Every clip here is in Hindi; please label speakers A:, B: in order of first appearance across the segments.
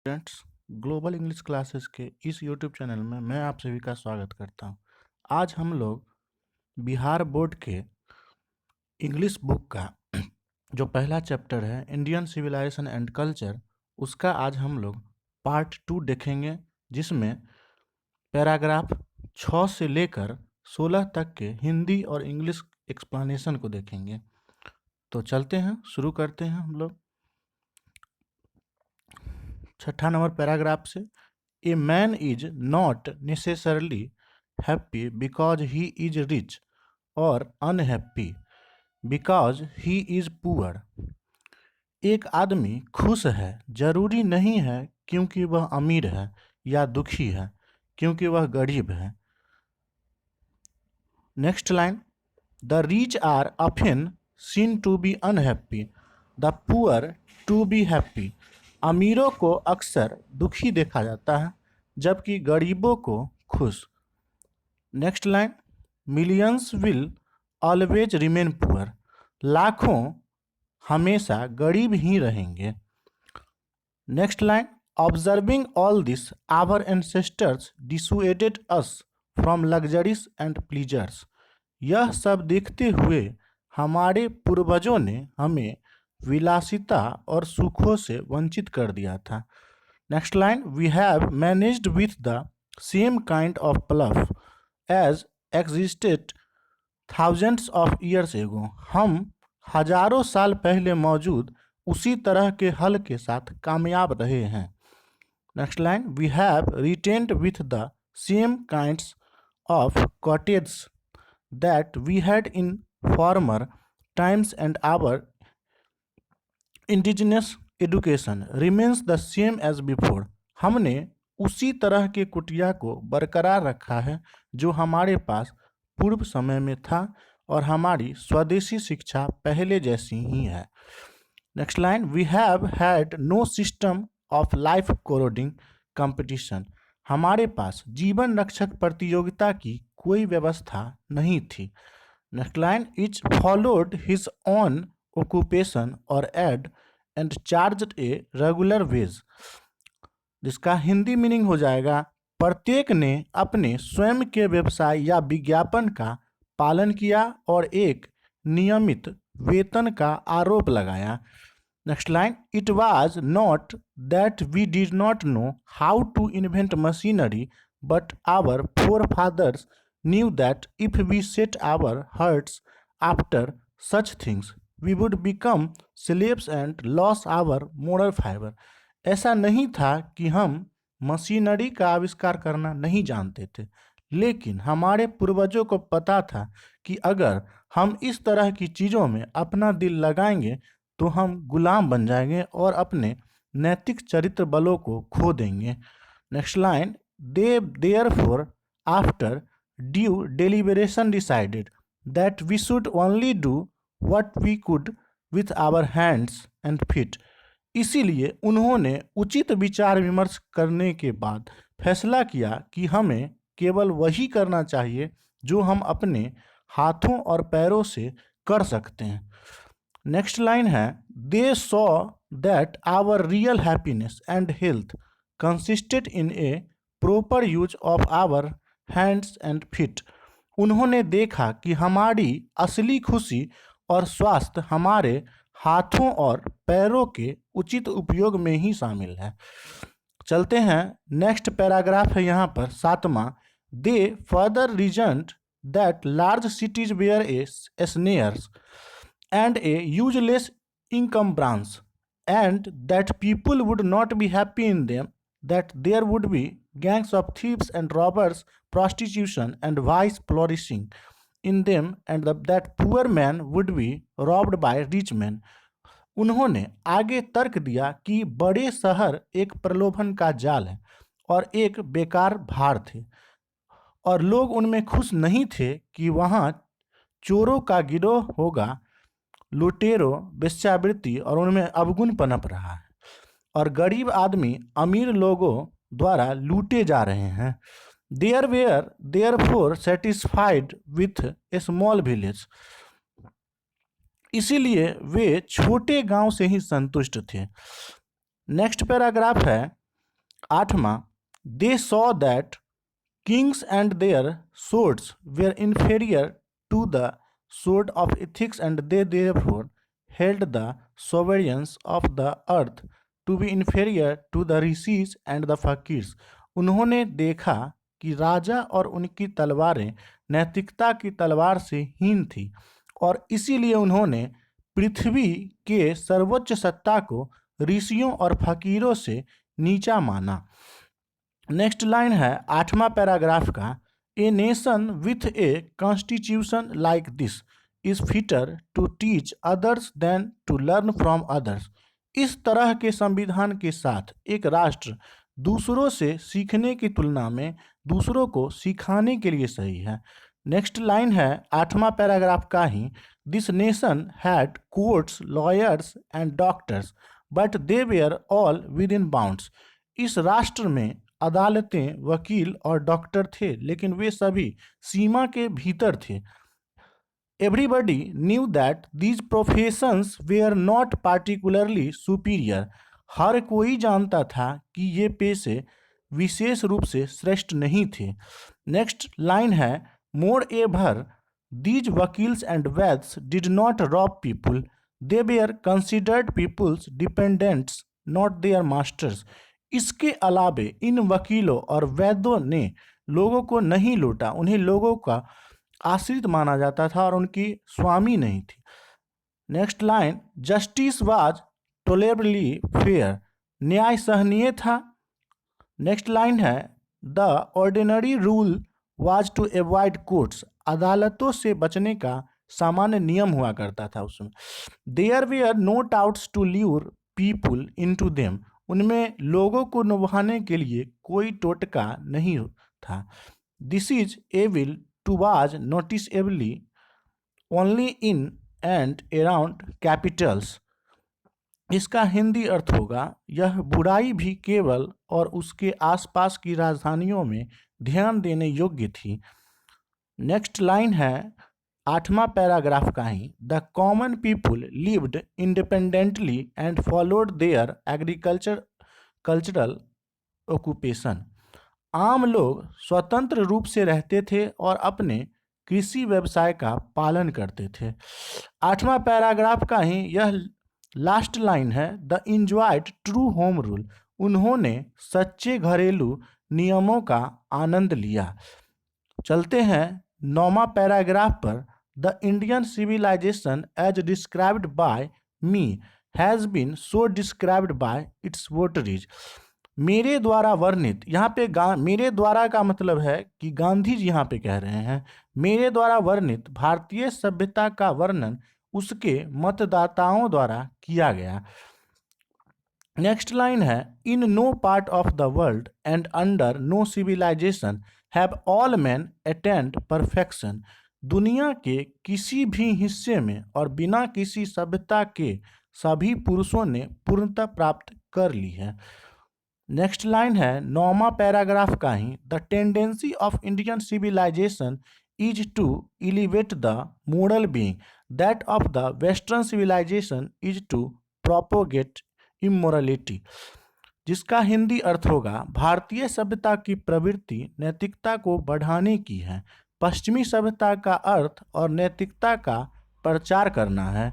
A: स्टूडेंट्स, ग्लोबल इंग्लिश क्लासेस के इस यूट्यूब चैनल में मैं आप सभी का स्वागत करता हूं। आज हम लोग बिहार बोर्ड के इंग्लिश बुक का जो पहला चैप्टर है इंडियन सिविलाइजेशन एंड कल्चर, उसका आज हम लोग पार्ट 2 देखेंगे, जिसमें पैराग्राफ 6 से लेकर 16 तक के हिंदी और इंग्लिश एक्सप्लेनेशन को देखेंगे। तो चलते हैं, शुरू करते हैं हम लोग। 6 नंबर पैराग्राफ से। A man is not necessarily happy because he is rich or unhappy because he is poor. एक आदमी खुश है जरूरी नहीं है क्योंकि वह अमीर है, या दुखी है क्योंकि वह गरीब है। Next line, the rich are often seen to be unhappy, the poor to be happy. अमीरों को अक्सर दुखी देखा जाता है जबकि गरीबों को खुश। Next line, millions will always remain poor, लाखों हमेशा गरीब ही रहेंगे। Next line, observing all this our ancestors dissuaded us from luxuries and pleasures. यह सब देखते हुए हमारे पूर्वजों ने हमें विलासिता और सुखों से वंचित कर दिया था। Next line, we have managed with the same kind of plough as existed thousands of years ago. हम हजारों साल पहले मौजूद उसी तरह के हल के साथ कामयाब रहे हैं। Next line, we have retained with the same kinds of cottage that we had in former times and our indigenous education remains the same as before. हमने उसी तरह के कुटिया को बरकरार रखा है जो हमारे पास पूर्व समय में था, और हमारी स्वदेशी शिक्षा पहले जैसी ही है। Next line, we have had no system of life corroding competition. हमारे पास जीवन रक्षक प्रतियोगिता की कोई व्यवस्था नहीं थी। Next line, each followed his own occupation or aid and charged a regular wage. जिसका हिंदी मीनिंग हो जाएगा, प्रत्येक ने अपने स्वयं के व्यवसाय या विज्ञापन का पालन किया और एक नियमित वेतन का आरोप लगाया। Next line, it was not that we did not know how to invent machinery but our forefathers knew that if we set our hearts after such things, we would become slaves and lose our moral fiber. ऐसा नहीं था कि हम मशीनरी का आविष्कार करना नहीं जानते थे, लेकिन हमारे पूर्वजों को पता था कि अगर हम इस तरह की चीज़ों में अपना दिल लगाएंगे तो हम गुलाम बन जाएंगे और अपने नैतिक चरित्र बलों को खो देंगे। Next line, they therefore after due deliberation decided that we should only do what we could with our hands and feet. इसीलिए उन्होंने उचित विचार विमर्श करने के बाद फैसला किया कि हमें केवल वही करना चाहिए जो हम अपने हाथों और पैरों से कर सकते हैं। नेक्स्ट लाइन है, they saw that our real happiness and health consisted in a proper use of our hands and feet. उन्होंने देखा कि हमारी असली खुशी और स्वास्थ्य हमारे हाथों और पैरों के उचित उपयोग में ही शामिल है। चलते हैं, नेक्स्ट पैराग्राफ है यहाँ पर 7वां। They further reasoned that large cities were a snares and a useless encumbrance and that people would not be happy in them, that there would be gangs of thieves and robbers, prostitution and vice flourishing in them, and that poor man would be robbed by rich men. उन्होंने आगे तर्क दिया कि बड़े शहर एक प्रलोभन का जाल है और एक बेकार भार थे, और लोग उनमें खुश नहीं थे कि वहाँ चोरों का गिरोह होगा, लुटेरों, वेश्यावृत्ति और उनमें अवगुण पनप रहा है, और गरीब आदमी अमीर लोगों द्वारा लूटे जा रहे हैं। There were therefore satisfied with a small village. इसीलिए वे छोटे गांव से ही संतुष्ट थे। नेक्स्ट पैराग्राफ है 8वां, they saw that kings and their swords were inferior to the sword of ethics, and they therefore held the sovereigns of the earth to be inferior to the rishis and the fakirs. उन्होंने देखा कि राजा और उनकी तलवारें नैतिकता की तलवार से हीन थी और इसीलिए उन्होंने पृथ्वी के सर्वोच्च सत्ता को ऋषियों और फकीरों से नीचा माना। नेक्स्ट लाइन है 8वां पैराग्राफ का, a nation with a constitution like this is fitter to teach others than to learn from others. इस तरह के संविधान के साथ एक राष्ट्र दूसरों से सीखने की तुलना में दूसरों को सिखाने के लिए सही है। नेक्स्ट लाइन है 8वां पैराग्राफ का ही, this nation had courts, lawyers and doctors but they were all within bounds. इस राष्ट्र में अदालतें, वकील और डॉक्टर थे, लेकिन वे सभी सीमा के भीतर थे। Everybody knew that these professions were not particularly superior. हर कोई जानता था कि ये पेशे विशेष रूप से श्रेष्ठ नहीं थे। नेक्स्ट लाइन है, moreover these vakils and vaids did not rob people, they were considered people's dependents not their masters. इसके अलावे इन वकीलों और वैद्यों ने लोगों को नहीं लूटा, उन्हें लोगों का आश्रित माना जाता था और उनकी स्वामी नहीं थी। Next line, justice was tolerably fair, न्याय सहनीय था। नेक्स्ट लाइन है, the ordinary rule was to avoid courts, अदालतों से बचने का सामान्य नियम हुआ करता था उसमें। There were no doubts to lure people into them, उनमें लोगों को नुभाने के लिए कोई टोटका नहीं था। This is evil too was noticeably only in and around capitals. इसका हिंदी अर्थ होगा, यह बुराई भी केवल और उसके आसपास की राजधानियों में ध्यान देने योग्य थी। नेक्स्ट लाइन है 8वां पैराग्राफ का ही, the common people lived independently and followed their cultural occupation. आम लोग स्वतंत्र रूप से रहते थे और अपने कृषि व्यवसाय का पालन करते थे। 8वां पैराग्राफ का ही यह लास्ट लाइन है, they enjoyed true home rule, उन्होंने सच्चे घरेलू नियमों का आनंद लिया। चलते हैं 9वां पैराग्राफ पर, the Indian civilization as described by me has been so described by its votaries. मेरे द्वारा वर्णित, यहाँ पे मेरे द्वारा का मतलब है कि गांधी जी यहाँ पे कह रहे हैं, मेरे द्वारा वर्णित भारतीय सभ्यता का वर्णन उसके मतदाताओं द्वारा किया गया। नेक्स्ट लाइन है, in no part of the world and under no civilisation have all men attained perfection. दुनिया के किसी भी हिस्से में और बिना किसी सभ्यता के सभी पुरुषों ने पूर्णता प्राप्त कर ली है। नेक्स्ट लाइन है 9वां पैराग्राफ का ही, the tendency of Indian civilization is to elevate the moral being, that of the western civilization is to propagate immorality. जिसका हिंदी अर्थ होगा, भारतीय सभ्यता की प्रवृत्ति नैतिकता को बढ़ाने की है, पश्चिमी सभ्यता का अर्थ और नैतिकता का प्रचार करना है।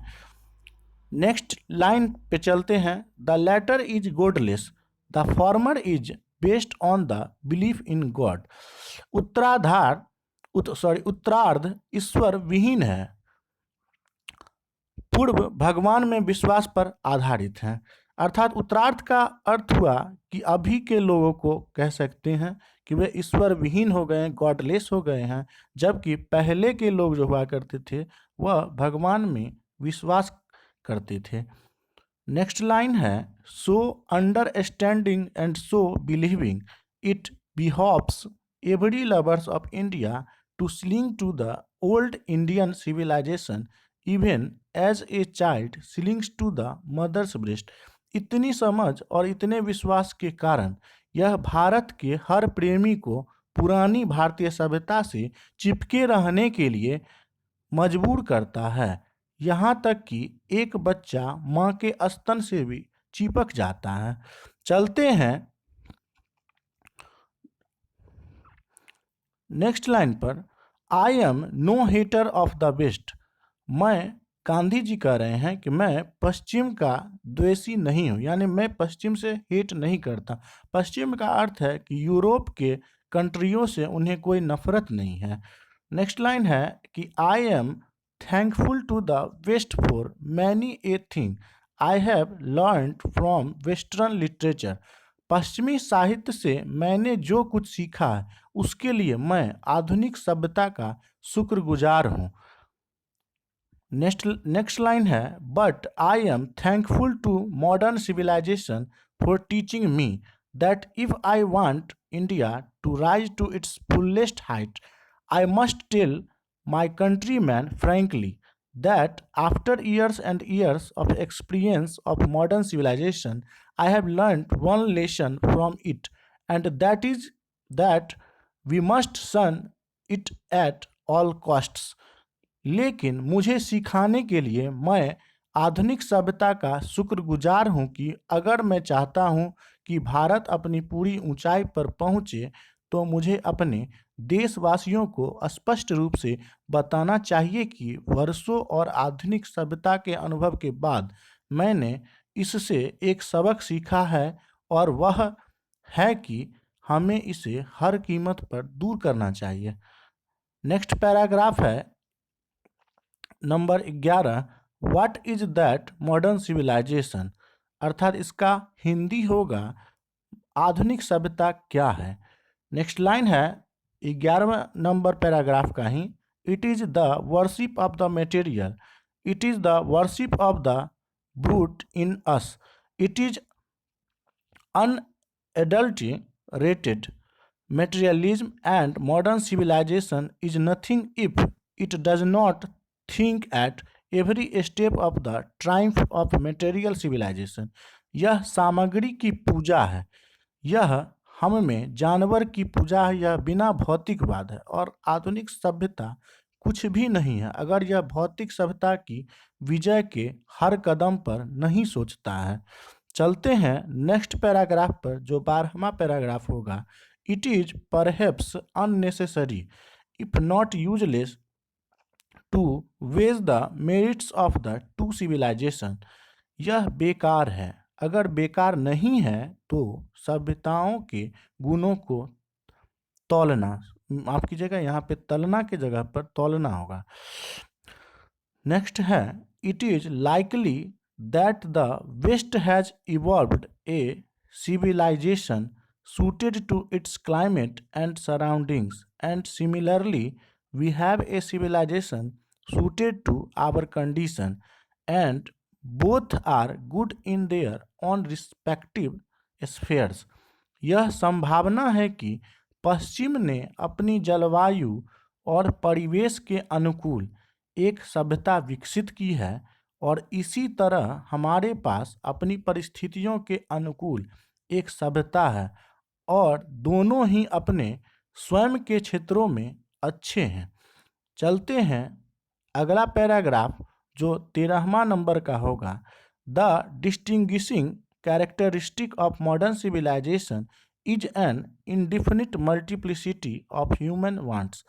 A: नेक्स्ट लाइन पे चलते हैं, the latter is godless, the former is based on the belief in God. उत्तरार्ध ईश्वर विहीन है, पूर्व भगवान में विश्वास पर आधारित है। अर्थात उत्तरार्ध का अर्थ हुआ कि अभी के लोगों को कह सकते हैं कि वे ईश्वर विहीन हो गए हैं, गॉडलेस हो गए हैं, जबकि पहले के लोग जो हुआ करते थे वह भगवान में विश्वास करते थे। नेक्स्ट लाइन है, so understanding and so believing it behoves every lovers of India to cling to the old Indian civilization even as a child clings to the mother's breast. इतनी समझ और इतने विश्वास के कारण यह भारत के हर प्रेमी को पुरानी भारतीय सभ्यता से चिपके रहने के लिए मजबूर करता है, यहाँ तक कि एक बच्चा माँ के स्तन से भी चिपक जाता है। चलते हैं नेक्स्ट लाइन पर, I am no hater of the West. मैं, गांधी जी कह रहे हैं कि मैं पश्चिम का द्वेषी नहीं हूँ, यानी मैं पश्चिम से हेट नहीं करता। पश्चिम का अर्थ है कि यूरोप के कंट्रियों से उन्हें कोई नफरत नहीं है। नेक्स्ट लाइन है कि I am thankful to the West for many a thing I have learnt from western literature. पश्चिमी साहित्य से मैंने जो कुछ सीखा है उसके लिए मैं आधुनिक सभ्यता का शुक्रगुजार हूँ। नेक्स्ट लाइन है, but I am thankful to modern civilisation for teaching me that if I want India to rise to its fullest height I must tell my countryman frankly that after years and years of experience of modern civilization, I have learned one lesson from it, and that is that we must shun it at all costs. लेकिन मुझे सिखाने के लिए मैं आधुनिक सभ्यता का शुक्रगुजार हूँ कि अगर मैं चाहता हूँ कि भारत अपनी पूरी ऊंचाई पर पहुँचे तो मुझे अपने देशवासियों को स्पष्ट रूप से बताना चाहिए कि वर्षों और आधुनिक सभ्यता के अनुभव के बाद मैंने इससे एक सबक सीखा है, और वह है कि हमें इसे हर कीमत पर दूर करना चाहिए। नेक्स्ट पैराग्राफ है number 11, what is that modern civilisation, अर्थात इसका हिंदी होगा आधुनिक सभ्यता क्या है। नेक्स्ट लाइन है 11वें नंबर पैराग्राफ का ही, it is the worship of the material, it is the worship of the brute in us, it is unadulterated materialism, and modern civilization is nothing if it does not think at every step of the triumph of material civilization। यह सामग्री की पूजा है, यह हम में जानवर की पूजा है, यह बिना भौतिकवाद है, और आधुनिक सभ्यता कुछ भी नहीं है अगर यह भौतिक सभ्यता की विजय के हर कदम पर नहीं सोचता है। चलते हैं नेक्स्ट पैराग्राफ पर जो 12वां पैराग्राफ होगा, it is perhaps unnecessary if not useless to weigh the merits of the two civilisations. यह बेकार है, अगर बेकार नहीं है तो सभ्यताओं के गुणों को तौलना, माफ कीजिएगा यहाँ पे तलना की जगह पर तौलना होगा। नेक्स्ट है, it is likely that the West has evolved a civilization suited to its climate and surroundings, and similarly, we have a civilization suited to our condition, and both are good in their own respective spheres। यह संभावना है कि पश्चिम ने अपनी जलवायु और परिवेश के अनुकूल एक सभ्यता विकसित की है, और इसी तरह हमारे पास अपनी परिस्थितियों के अनुकूल एक सभ्यता है, और दोनों ही अपने स्वयं के क्षेत्रों में अच्छे हैं। चलते हैं अगला पैराग्राफ जो 13वां नंबर का होगा, the distinguishing characteristic of modern civilisation is an indefinite multiplicity of human wants,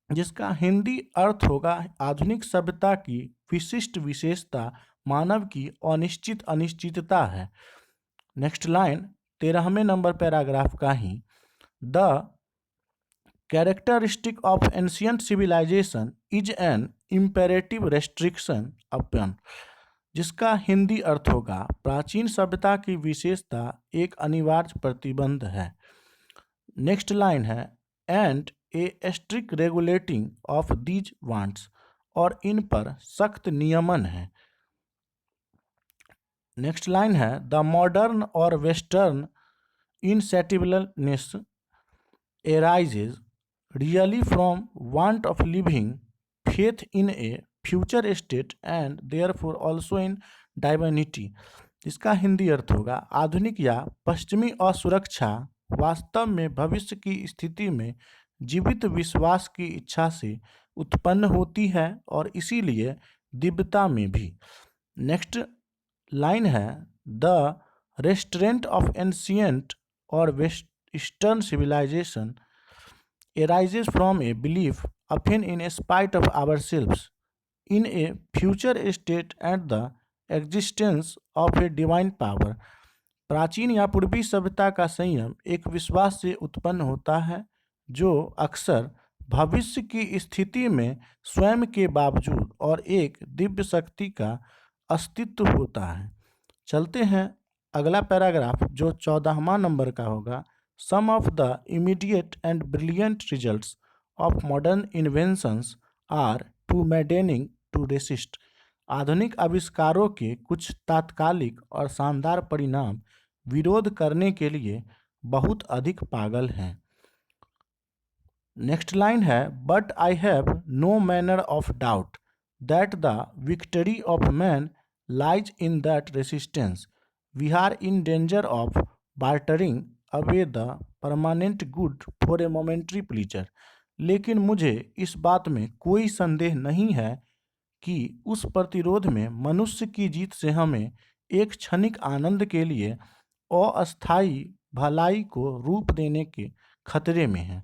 A: जिसका हिंदी अर्थ होगा आधुनिक सभ्यता की विशिष्ट विशेषता मानव की अनिश्चित अनिश्चितता है। नेक्स्ट लाइन 13वें नंबर पैराग्राफ का ही, the characteristic of ancient civilization is an imperative restriction upon, जिसका हिंदी अर्थ होगा प्राचीन सभ्यता की विशेषता एक अनिवार्य प्रतिबंध है। नेक्स्ट लाइन है, and a strict regulating of these wants, और इन पर सख्त नियमन है। नेक्स्ट लाइन है, the modern or western insatiableness arises really from want of living faith in a future state and therefore also in divinity, जिसका हिंदी अर्थ होगा आधुनिक या पश्चिमी असुरक्षा वास्तव में भविष्य की स्थिति में जीवित विश्वास की इच्छा से उत्पन्न होती है, और इसीलिए दिव्यता में भी। नेक्स्ट लाइन है, द रेस्टोरेंट ऑफ एंशियंट और western civilisation arises from a belief, often in spite of ourselves, in a future state and the existence of a divine power. प्राचीन या पूर्वी सभ्यता का संयम एक विश्वास से उत्पन्न होता है जो अक्सर भविष्य की स्थिति में स्वयं के बावजूद और एक दिव्य शक्ति का अस्तित्व होता है। चलते हैं अगला पैराग्राफ जो 14वां नंबर का होगा। Some of the immediate and brilliant results of modern inventions are too maddening to resist. आधुनिक आविष्कारों के कुछ तात्कालिक और शानदार परिणाम विरोध करने के लिए बहुत अधिक पागल हैं। नेक्स्ट लाइन है, but I have no manner of doubt that the victory of man lies in that resistance. We are in danger of bartering away the permanent good for a momentary pleasure. लेकिन मुझे इस बात में कोई संदेह नहीं है कि उस प्रतिरोध में मनुष्य की जीत से हमें एक क्षणिक आनंद के लिए अस्थायी भलाई को रूप देने के खतरे में है।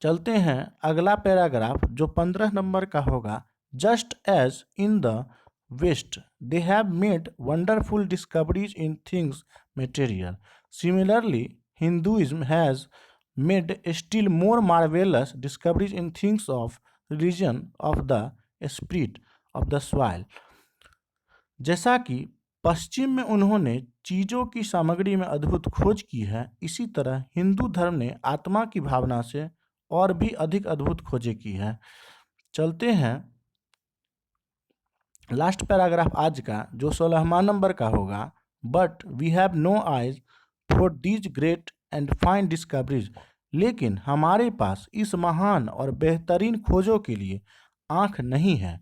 A: चलते हैं अगला पैराग्राफ जो 15 नंबर का होगा। Just as in the West they have made wonderful discoveries in things material, similarly Hinduism has made still more marvellous discoveries in things of religion of the spirit of the soil. जैसा कि पश्चिम में उन्होंने चीज़ों की सामग्री में अद्भुत खोज की है, इसी तरह हिंदू धर्म ने आत्मा की भावना से और भी अधिक अद्भुत खोजें की है। चलते हैं लास्ट पैराग्राफ आज का जो 16वां नंबर का होगा। But we have no eyes for these great and fine discoveries. लेकिन हमारे पास इस महान और बेहतरीन खोजों के लिए आँख नहीं है।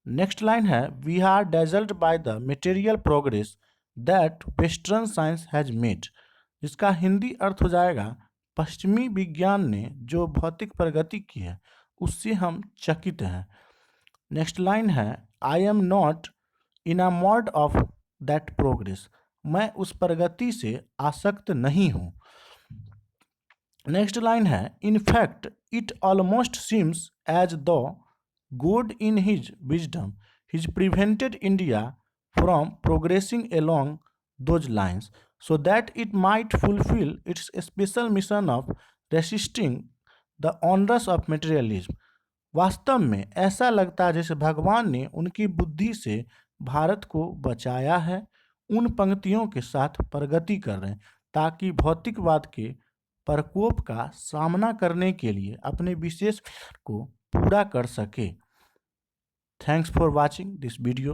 A: नेक्स्ट लाइन है, we are dazzled by the material progress that western science has made. जिसका हिंदी अर्थ हो जाएगा, पश्चिमी विज्ञान ने जो भौतिक प्रगति की है उससे हम चकित हैं। नेक्स्ट लाइन है, I am not enamoured of that progress. मैं उस प्रगति से आसक्त नहीं हूँ। नेक्स्ट लाइन है, in fact it almost seems as though God in his wisdom has prevented India from progressing along those lines so that it might fulfill its special mission of resisting the onrush of materialism। वास्तव में ऐसा लगता है जैसे भगवान ने उनकी बुद्धि से भारत को बचाया है, उन पंक्तियों के साथ प्रगति कर रहे हैं ताकि भौतिकवाद के प्रकोप का सामना करने के लिए अपने विशेष को पूरा कर सके। Thanks for watching this video.